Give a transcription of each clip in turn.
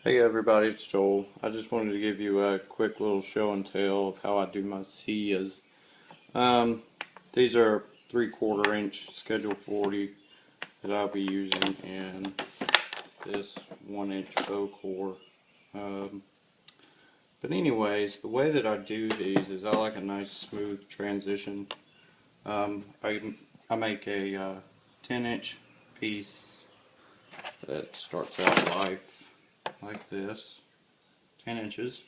Hey everybody, it's Joel. I just wanted to give you a quick little show and tell of how I do my siyahs. These are 3/4 inch Schedule 40 that I'll be using, and this 1-inch bow core. But anyways, the way that I do these is I like a nice smooth transition. I make a 10-inch piece that starts out life like this, 10 inches.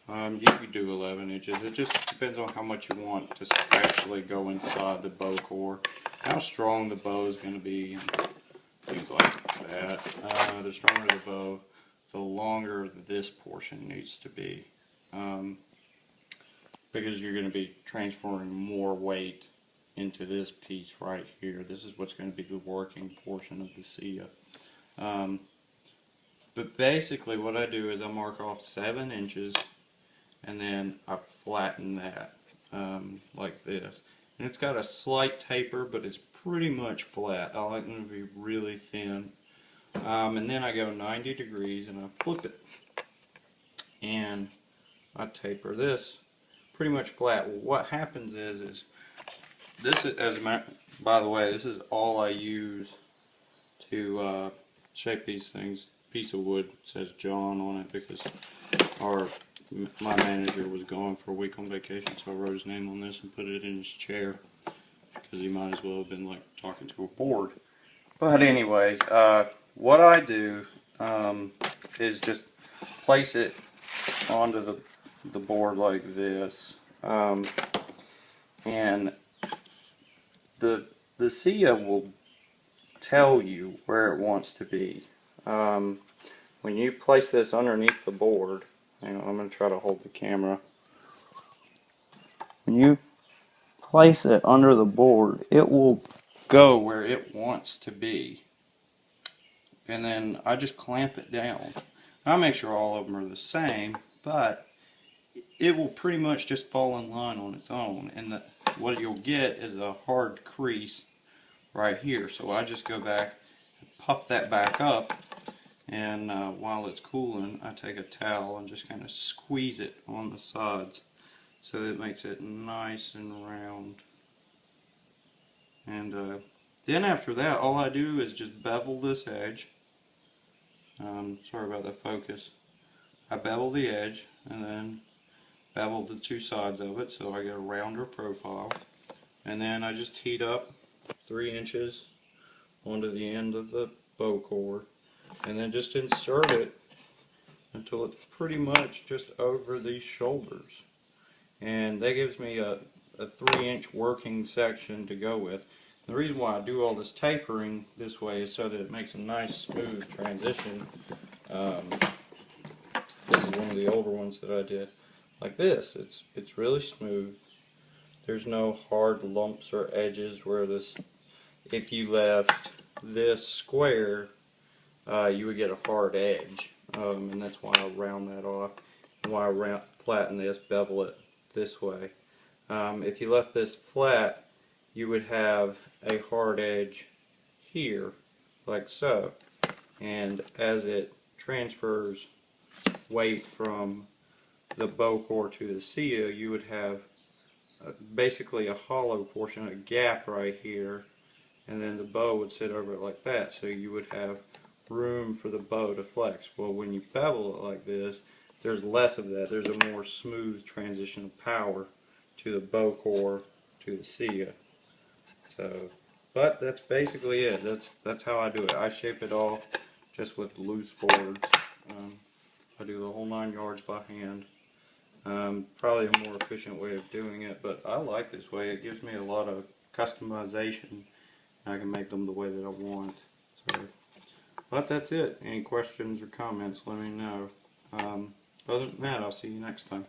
You could do 11 inches. It just depends on how much you want to actually go inside the bow core, how strong the bow is going to be, and things like that. The stronger the bow, the longer this portion needs to be, because you're going to be transferring more weight into this piece right here. This is what's going to be the working portion of the siyah. But basically what I do is I mark off 7 inches and then I flatten that like this. And it's got a slight taper, but it's pretty much flat. I like them to be really thin. And then I go 90 degrees and I flip it. And I taper this pretty much flat. What happens is this is, by the way, this is all I use to shape these things. Piece of wood says John on it because my manager was gone for a week on vacation, so I wrote his name on this and put it in his chair because he might as well have been like talking to a board. But anyways, what I do is just place it onto the board like this, and the siyah will tell you where it wants to be. When you place this underneath the board, hang on, I'm going to try to hold the camera. When you place it under the board, it will go where it wants to be. And then I just clamp it down. I make sure all of them are the same, but it will pretty much just fall in line on its own. And what you'll get is a hard crease right here. So I just go back, puff that back up, and while it's cooling, I take a towel and just kind of squeeze it on the sides so that it makes it nice and round. And then after that, all I do is just bevel this edge. Sorry about the focus. I bevel the edge and then bevel the two sides of it so I get a rounder profile. And then I just heat up 3 inches onto the end of the bow cord, and then just insert it until it's pretty much just over these shoulders. And that gives me a 3-inch working section to go with. The reason why I do all this tapering this way is so that it makes a nice smooth transition. This is one of the older ones that I did like this. It's really smooth. There's no hard lumps or edges where this, if you left this square, you would get a hard edge, and that's why I round that off, and why I flatten this, bevel it this way. If you left this flat, you would have a hard edge here, like so, and as it transfers weight from the bow core to the siyah, you would have basically a hollow portion, a gap right here, and then the bow would sit over it like that, so you would have room for the bow to flex. Well, when you bevel it like this, there's less of that. There's a more smooth transition of power to the bow core to the siyah. So, but that's basically it. That's how I do it. I shape it all just with loose boards. I do the whole 9 yards by hand. Probably a more efficient way of doing it, but I like this way. It gives me a lot of customization. I can make them the way that I want. So, but that's it. Any questions or comments, let me know. Other than that, I'll see you next time.